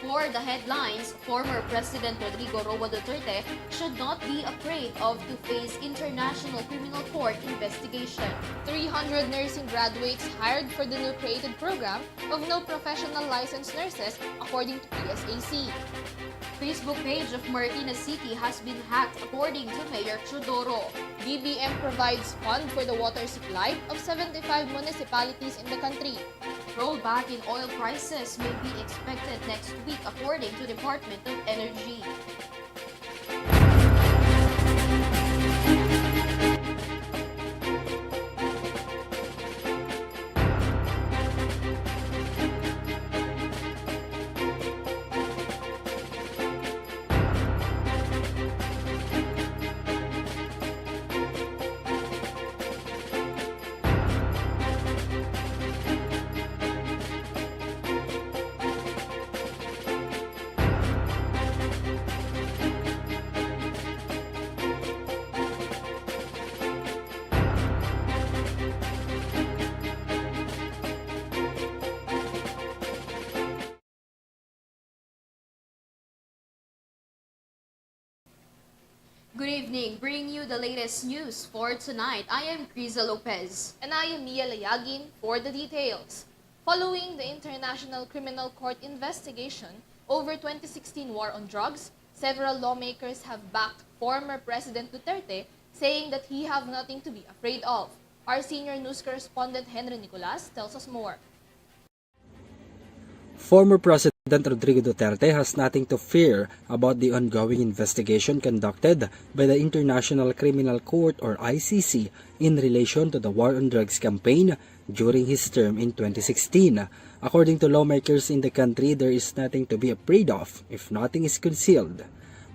For the headlines, former President Rodrigo Roa Duterte should not be afraid to face international criminal court investigation. 300 nursing graduates hired for the new created program of no professional licensed nurses, according to PSAC. Facebook page of Marikina City has been hacked, according to Mayor Chodoro. BBM provides fund for the water supply of 75 municipalities in the country. Rollback in oil prices may be expected next week, according to Department of Energy. Good evening, bringing you the latest news for tonight. I am KRIZZA LOPEZ. And I am LAYAGUIN for the details. Following the International Criminal Court investigation over 2016 war on drugs, several lawmakers have backed former President Duterte, saying that he have nothing to be afraid of. Our senior news correspondent Henry Nicolas tells us more. Former President Rodrigo Duterte has nothing to fear about the ongoing investigation conducted by the International Criminal Court or ICC in relation to the war on drugs campaign during his term in 2016. According to lawmakers in the country, there is nothing to be afraid of if nothing is concealed.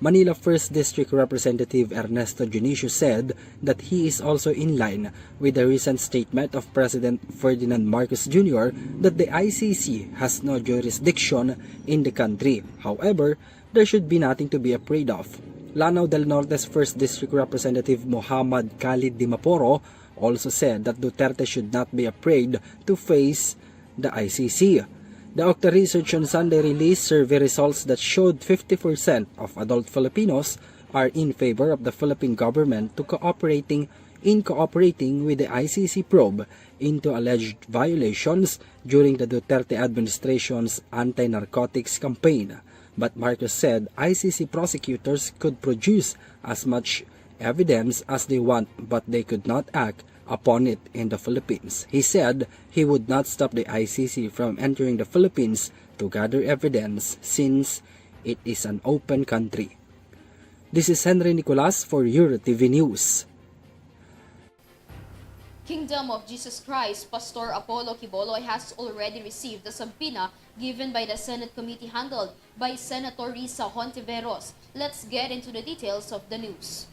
Manila 1st District Representative Ernesto Junicio said that he is also in line with the recent statement of President Ferdinand Marcos Jr. that the ICC has no jurisdiction in the country. However, there should be nothing to be afraid of. Lanao del Norte's 1st District Representative Muhammad Khalid Dimaporo also said that Duterte should not be afraid to face the ICC. The Octa Research on Sunday released survey results that showed 50% of adult Filipinos are in favor of the Philippine government to cooperating with the ICC probe into alleged violations during the Duterte administration's anti-narcotics campaign. But Marcos said ICC prosecutors could produce as much evidence as they want, but they could not act upon it in the Philippines. He said he would not stop the ICC from entering the Philippines to gather evidence since it is an open country. This is Henry Nicolas for EuroTV News. Kingdom of Jesus Christ, Pastor Apollo Quiboloy has already received the subpoena given by the Senate committee handled by Senator Risa Hontiveros. Let's get into the details of the news.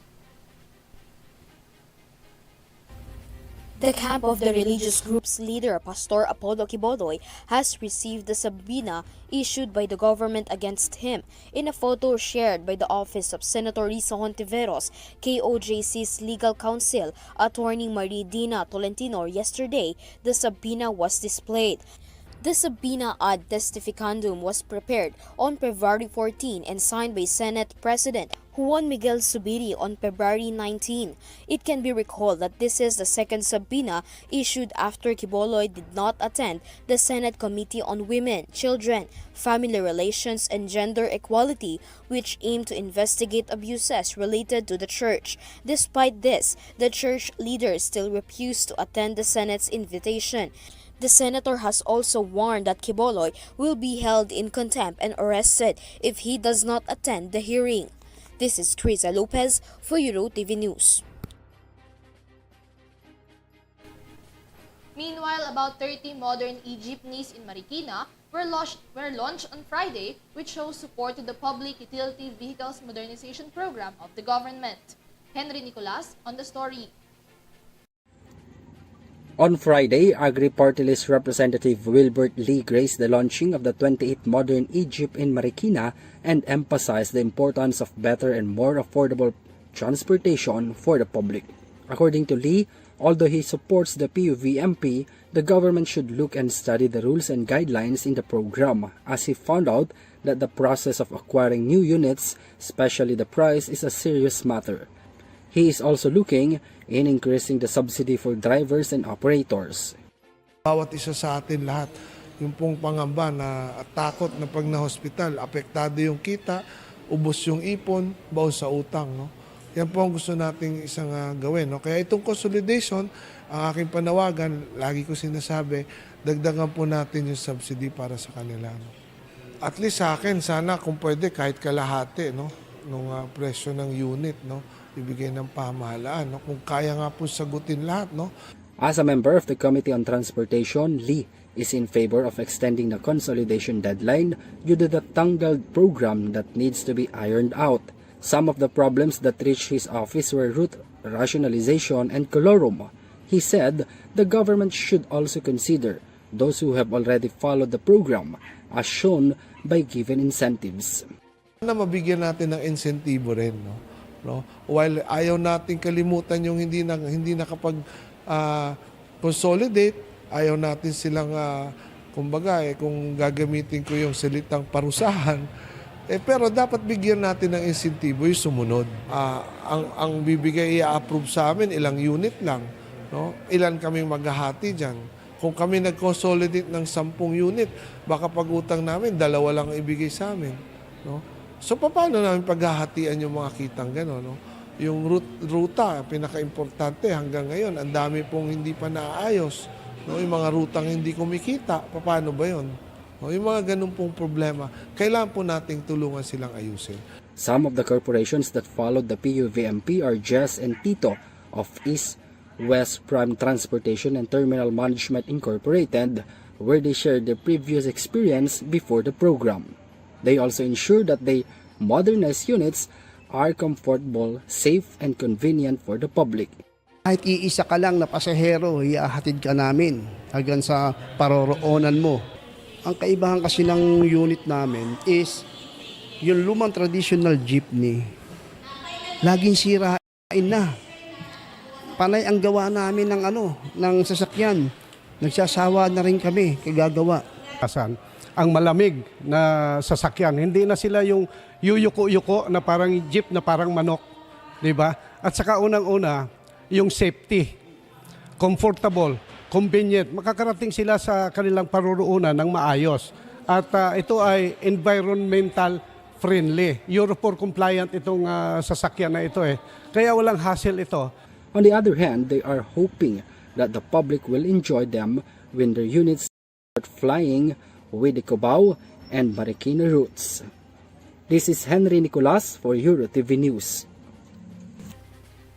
The camp of the religious group's leader, Pastor Apollo Quiboloy, has received the subpoena issued by the government against him. In a photo shared by the office of Senator Risa Hontiveros, KOJC's legal counsel, Attorney Maridina Tolentino, yesterday, the subpoena was displayed. The subpoena ad testificandum was prepared on February 14 and signed by Senate President Juan Miguel Zubiri on February 19. It can be recalled that this is the second subpoena issued after Quiboloy did not attend the Senate Committee on Women, Children, Family Relations, and Gender Equality, which aimed to investigate abuses related to the church. Despite this, the church leaders still refused to attend the Senate's invitation. The senator has also warned that Quiboloy will be held in contempt and arrested if he does not attend the hearing. This is KRIZZA LOPEZ for EuroTV News. Meanwhile, about 30 modern e-jeepneys in Marikina were launched on Friday, which shows support to the Public Utility Vehicles Modernization Program of the government. Henry Nicolas on the story. On Friday, Agri-Party List Representative Wilbert Lee graced the launching of the 28th modern e-jeep in Marikina and emphasized the importance of better and more affordable transportation for the public. According to Lee, although he supports the PUVMP, the government should look and study the rules and guidelines in the program, as he found out that the process of acquiring new units, especially the price, is a serious matter. He is also looking in increasing the subsidy for drivers and operators. Bawat isa sa atin lahat, yung pong pangamba na at takot na pag na-hospital, apektado yung kita, ubos yung ipon, bawas sa utang. No? Yan po ang gusto nating isang gawin. No? Kaya itong consolidation, ang aking panawagan, lagi ko sinasabi, dagdagan po natin yung subsidy para sa kanila. No? At least sa akin, sana kung pwede kahit kalahati no? Nung presyo ng unit, no? Ibigay ng pamahalaan. No? Kung kaya nga po sagutin lahat. No? As a member of the Committee on Transportation, Lee is in favor of extending the consolidation deadline due to the tangled program that needs to be ironed out. Some of the problems that reached his office were route rationalization and colorum. He said the government should also consider those who have already followed the program as shown by given incentives. Na mabigyan natin ng insentibo rin. No? While ayaw natin kalimutan yung hindi nakapag consolidate, ayaw natin silang, kumbaga, kung gagamitin ko yung salitang parusahan, pero dapat bigyan natin ng insentibo yung sumunod. Ang bibigay, i-approve sa amin, ilang unit lang. No? Ilan kaming maghahati dyan. Kung kami nag-consolidate ng 10 unit, baka pag-utang namin, 2 lang ibigay sa amin. No? So, paano namin paghahatian yung mga kitang gano'n? No? Yung ruta, pinaka-importante hanggang ngayon, ang dami pong hindi pa naayos. No? Yung mga rutang hindi kumikita, paano ba yun? No? Yung mga ganun pong problema, kailangan po nating tulungan silang ayusin. Some of the corporations that followed the PUVMP are Jess and Tito of East West Prime Transportation and Terminal Management Incorporated, where they shared their previous experience before the program. They also ensure that they modernize units are comfortable, safe, and convenient for the public. Kahit iisa ka lang na pasahero, iahatid ka namin hanggang sa paroroonan mo. Ang kaibahan kasi ng unit namin is yung lumang traditional jeepney, laging sirain na. Panay ang gawa namin ng sasakyan. Nagsasawa na rin kami kagagawa. Ang malamig na sasakyan, hindi na sila yung yuyuko-yuko na parang jeep na parang manok, di ba? At saka unang-una, yung safety, comfortable, convenient, makakarating sila sa kanilang paruroonan ng maayos. At ito ay environmental friendly. Euro 4 compliant itong sasakyan na ito eh. Kaya walang hassle ito. On the other hand, they are hoping that the public will enjoy them when their units start flying with the Cubao and Marikina routes. This is Henry Nicolas for EuroTV News.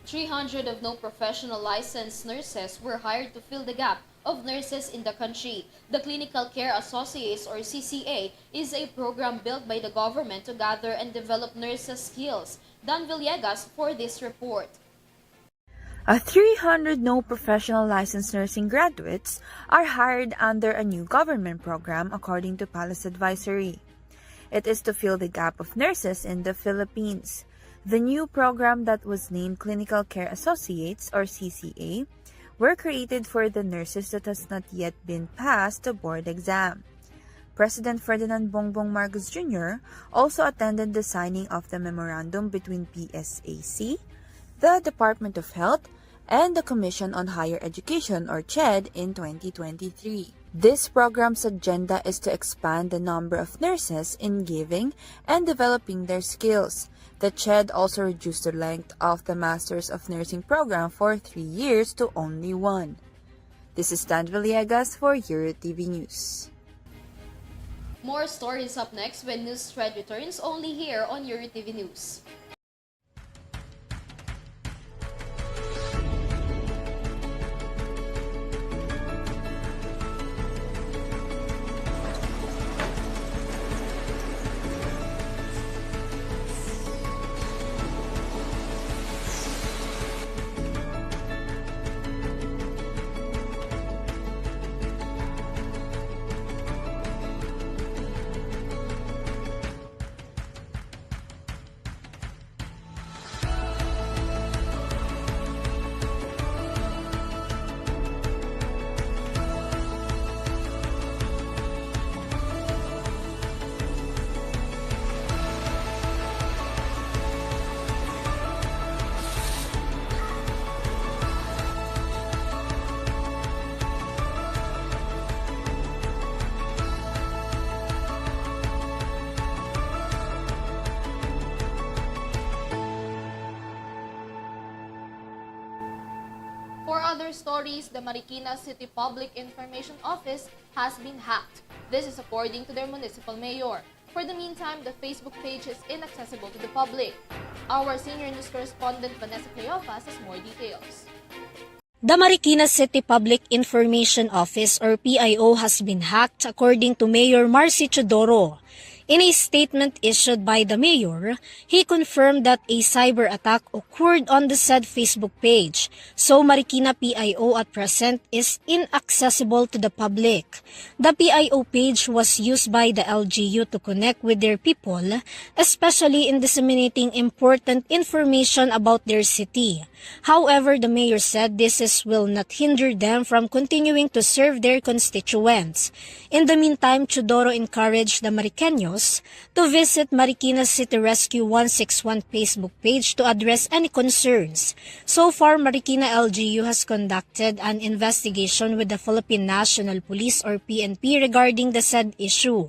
300 of no professional licensed nurses were hired to fill the gap of nurses in the country. The Clinical Care Associates or CCA is a program built by the government to gather and develop nurses' skills. Dan Villegas for this report. 300 no professional licensed nursing graduates are hired under a new government program according to Palace Advisory. It is to fill the gap of nurses in the Philippines. The new program that was named Clinical Care Associates or CCA were created for the nurses that has not yet been passed the board exam. President Ferdinand Bongbong Marcos Jr. also attended the signing of the memorandum between PSAC, the Department of Health, and the Commission on Higher Education or CHED in 2023. This program's agenda is to expand the number of nurses in giving and developing their skills. The CHED also reduced the length of the Masters of Nursing program for 3 years to only 1. This is Dan Villegas for EuroTV News. More stories up next when News Thread returns only here on EuroTV News. other stories, the Marikina City Public Information Office has been hacked. This is according to their municipal mayor. For the meantime, the Facebook page is inaccessible to the public. Our senior news correspondent Vanessa Cleofas has more details. The Marikina City Public Information Office or PIO has been hacked according to Mayor Marcy Chodoro. In a statement issued by the mayor, he confirmed that a cyber attack occurred on the said Facebook page, so Marikina PIO at present is inaccessible to the public. The PIO page was used by the LGU to connect with their people, especially in disseminating important information about their city. However, the mayor said will not hinder them from continuing to serve their constituents. In the meantime, Chodoro encouraged the Mariqueños to visit Marikina City Rescue 161 Facebook page to address any concerns. So far, Marikina LGU has conducted an investigation with the Philippine National Police or PNP regarding the said issue.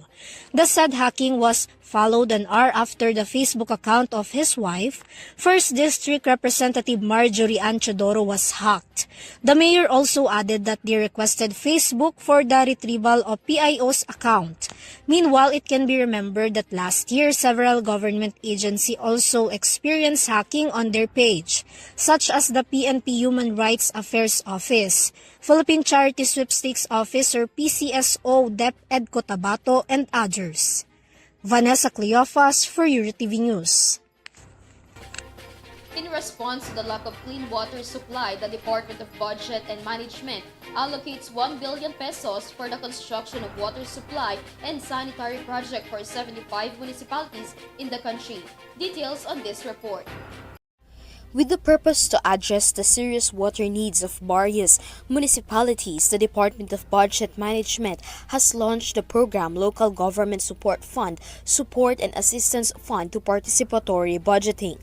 The said hacking was followed an hour after the Facebook account of his wife, 1st District Representative Marjorie Ann Chodoro, was hacked. The mayor also added that they requested Facebook for the retrieval of PIO's account. Meanwhile, it can be remembered that last year, several government agencies also experienced hacking on their page, such as the PNP Human Rights Affairs Office, Philippine Charity Sweepstakes Office or PCSO, DepEd Cotabato, and others. Vanessa Cleofas for EuroTV News. In response to the lack of clean water supply, the Department of Budget and Management allocates 1 billion pesos for the construction of water supply and sanitary project for 75 municipalities in the country. Details on this report. With the purpose to address the serious water needs of various municipalities, the Department of Budget Management has launched the program Local Government Support Fund, Support and Assistance Fund to Participatory Budgeting.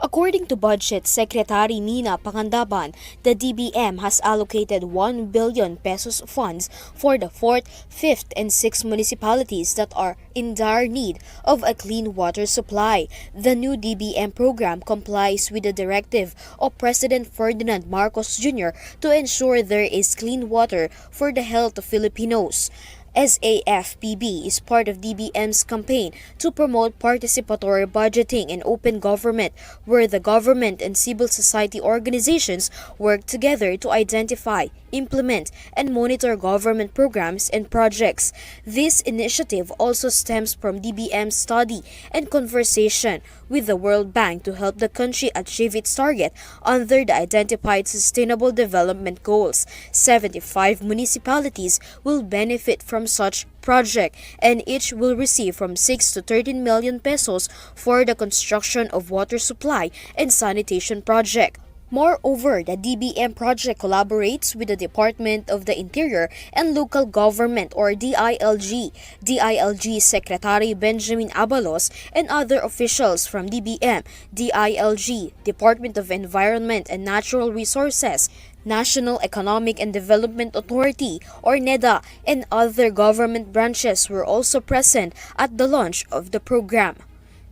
According to Budget Secretary Nina Pangandaban, the DBM has allocated 1 billion pesos funds for the 4th, 5th, and 6th municipalities that are in dire need of a clean water supply. The new DBM program complies with the directive of President Ferdinand Marcos Jr. to ensure there is clean water for the health of Filipinos. SAFPB is part of DBM's campaign to promote participatory budgeting and open government, where the government and civil society organizations work together to identify, implement, and monitor government programs and projects. This initiative also stems from DBM's study and conversation with the World Bank to help the country achieve its target under the identified Sustainable Development Goals. 75 municipalities will benefit from such project, and each will receive from 6 to 13 million pesos for the construction of water supply and sanitation project. Moreover, the DBM project collaborates with the Department of the Interior and Local Government or DILG, DILG Secretary Benjamin Abalos, and other officials from DBM, DILG, Department of Environment and Natural Resources, National Economic and Development Authority or NEDA, and other government branches were also present at the launch of the program.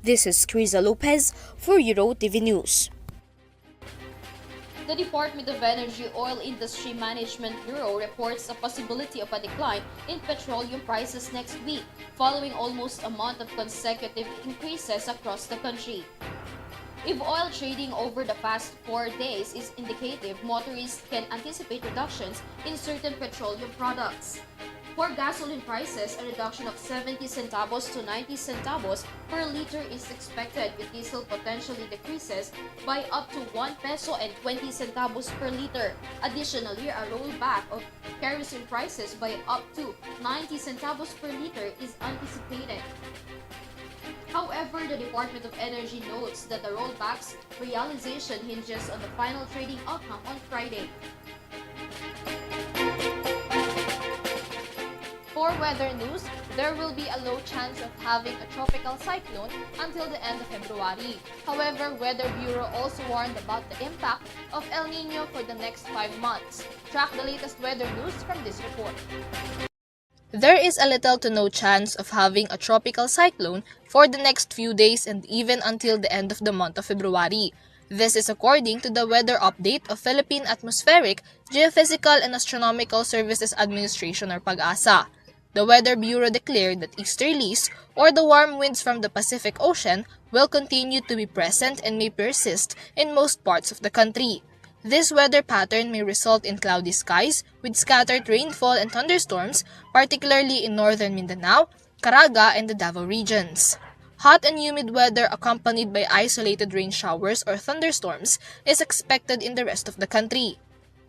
This is KRIZZA LOPEZ for EuroTV News. The Department of Energy Oil Industry Management Bureau reports a possibility of a decline in petroleum prices next week, following almost a month of consecutive increases across the country. If oil trading over the past 4 days is indicative, motorists can anticipate reductions in certain petroleum products. For gasoline prices, a reduction of 70 centavos to 90 centavos per liter is expected, with diesel potentially decreases by up to 1 peso and 20 centavos per liter. Additionally, a rollback of kerosene prices by up to 90 centavos per liter is anticipated. However, the Department of Energy notes that the rollback's realization hinges on the final trading outcome on Friday. For weather news, there will be a low chance of having a tropical cyclone until the end of February. However, Weather Bureau also warned about the impact of El Nino for the next 5 months. Track the latest weather news from this report. There is a little to no chance of having a tropical cyclone for the next few days and even until the end of the month of February. This is according to the weather update of Philippine Atmospheric, Geophysical and Astronomical Services Administration or PAGASA. The Weather Bureau declared that easterlies or the warm winds from the Pacific Ocean will continue to be present and may persist in most parts of the country. This weather pattern may result in cloudy skies with scattered rainfall and thunderstorms, particularly in northern Mindanao, Caraga, and the Davao regions. Hot and humid weather accompanied by isolated rain showers or thunderstorms is expected in the rest of the country.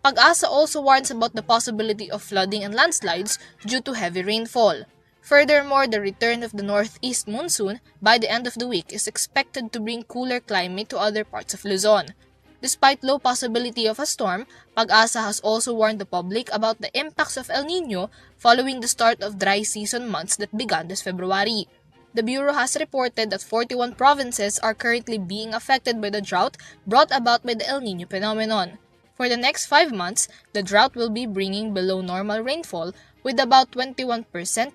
PAGASA also warns about the possibility of flooding and landslides due to heavy rainfall. Furthermore, the return of the northeast monsoon by the end of the week is expected to bring cooler climate to other parts of Luzon. Despite low possibility of a storm, PAGASA has also warned the public about the impacts of El Niño following the start of dry season months that began this February. The Bureau has reported that 41 provinces are currently being affected by the drought brought about by the El Niño phenomenon. For the next 5 months, the drought will be bringing below normal rainfall with about 21%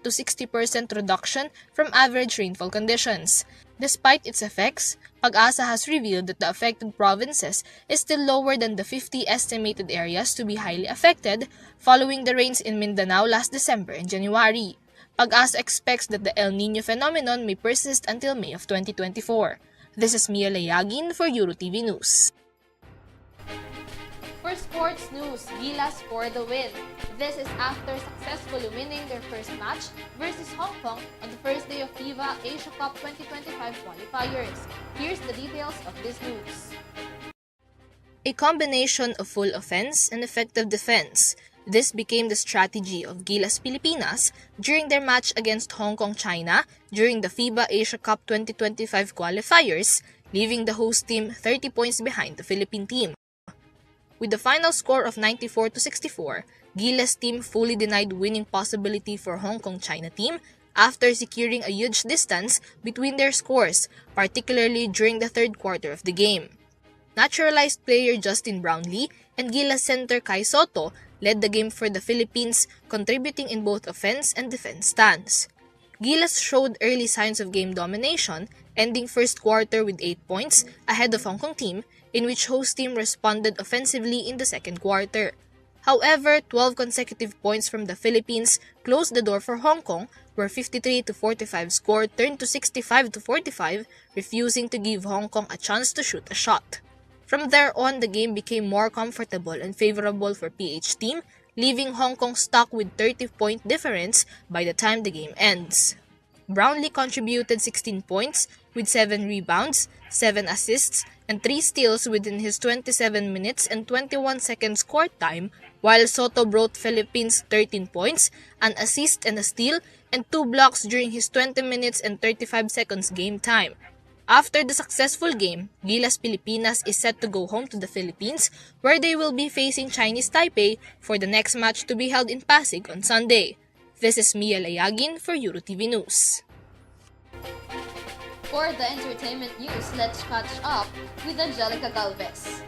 to 60% reduction from average rainfall conditions. Despite its effects, PAGASA has revealed that the affected provinces is still lower than the 50 estimated areas to be highly affected following the rains in Mindanao last December and January. PAGASA expects that the El Niño phenomenon may persist until May of 2024. This is Mia Layagin for EuroTV News. For sports news, Gilas for the win. This is after successfully winning their first match versus Hong Kong on the first day of FIBA Asia Cup 2025 qualifiers. Here's the details of this news. A combination of full offense and effective defense. This became the strategy of Gilas Pilipinas during their match against Hong Kong, China during the FIBA Asia Cup 2025 qualifiers, leaving the host team 30 points behind the Philippine team. With the final score of 94-64, Gilas team fully denied winning possibility for Hong Kong China team after securing a huge distance between their scores, particularly during the third quarter of the game. Naturalized player Justin Brownlee and Gilas center Kai Soto led the game for the Philippines, contributing in both offense and defense stands. Gilas showed early signs of game domination, ending first quarter with 8 points ahead of Hong Kong team, in which host team responded offensively in the second quarter. However, 12 consecutive points from the Philippines closed the door for Hong Kong, where 53-45 score turned to 65-45, refusing to give Hong Kong a chance to shoot a shot. From there on, the game became more comfortable and favorable for PH team, leaving Hong Kong stuck with 30-point difference by the time the game ends. Brownlee contributed 16 points with 7 rebounds, 7 assists, and 3 steals within his 27 minutes and 21 seconds court time, while Soto brought Philippines 13 points, an assist and a steal, and 2 blocks during his 20 minutes and 35 seconds game time. After the successful game, Gilas Pilipinas is set to go home to the Philippines, where they will be facing Chinese Taipei for the next match to be held in Pasig on Sunday. This is Mia Layagin for EuroTV News. For the entertainment news, let's catch up with Angelica Galvez.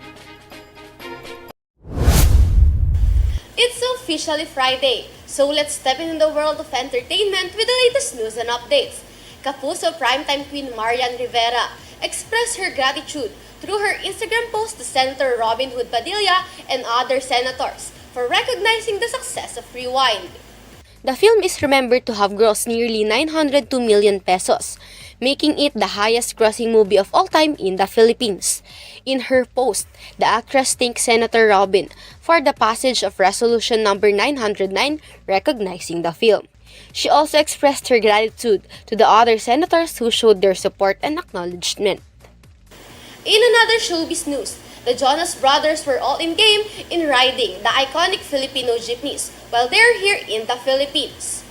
It's officially Friday, so let's step into the world of entertainment with the latest news and updates. Kapuso primetime queen Marian Rivera expressed her gratitude through her Instagram post to Senator Robin Hood Padilla and other senators for recognizing the success of Rewind. The film is remembered to have grossed nearly 902 million pesos, making it the highest-grossing movie of all time in the Philippines. In her post, the actress thanked Senator Robin for the passage of Resolution Number 909 recognizing the film. She also expressed her gratitude to the other senators who showed their support and acknowledgement. In another showbiz news, the Jonas Brothers were all in game in riding the iconic Filipino jeepneys while they're here in the Philippines.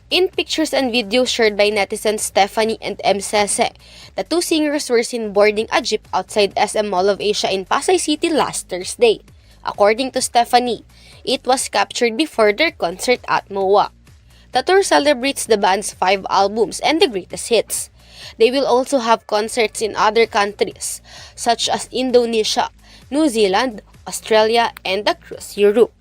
In pictures and videos shared by netizens Stephanie and M. Sese, the two singers were seen boarding a jeep outside SM Mall of Asia in Pasay City last Thursday. According to Stephanie, it was captured before their concert at MOA. The tour celebrates the band's 5 albums and the greatest hits. They will also have concerts in other countries, such as Indonesia, New Zealand, Australia, and across Europe.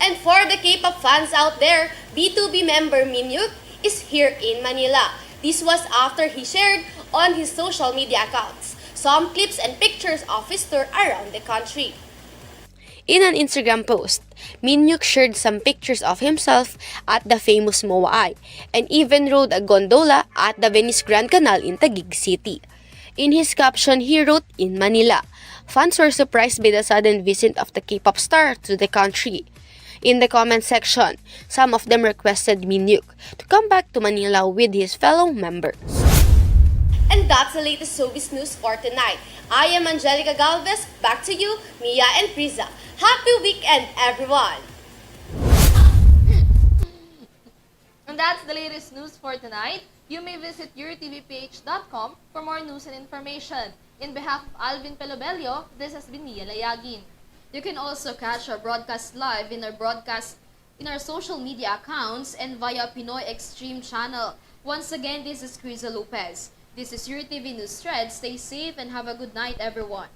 And for the K-pop fans out there, B2B member Minhyuk is here in Manila. This was after he shared on his social media accounts some clips and pictures of his tour around the country. In an Instagram post, Minyuk shared some pictures of himself at the famous Moai and even rode a gondola at the Venice Grand Canal in Taguig City. In his caption, he wrote, "In Manila." Fans were surprised by the sudden visit of the K-pop star to the country. In the comment section, some of them requested Minyuk to come back to Manila with his fellow members. And that's the latest showbiz news for tonight. I am Angelica Galvez. Back to you, Mia and KRIZZA. Happy weekend, everyone! And that's the latest news for tonight. You may visit yourtvph.com for more news and information. In behalf of Alvin Pelobelio, this has been Mia Layagin. You can also catch our broadcast live in our social media accounts and via Pinoy Extreme channel. Once again, this is KRIZZA Lopez. This is your TV News Thread. Stay safe and have a good night, everyone.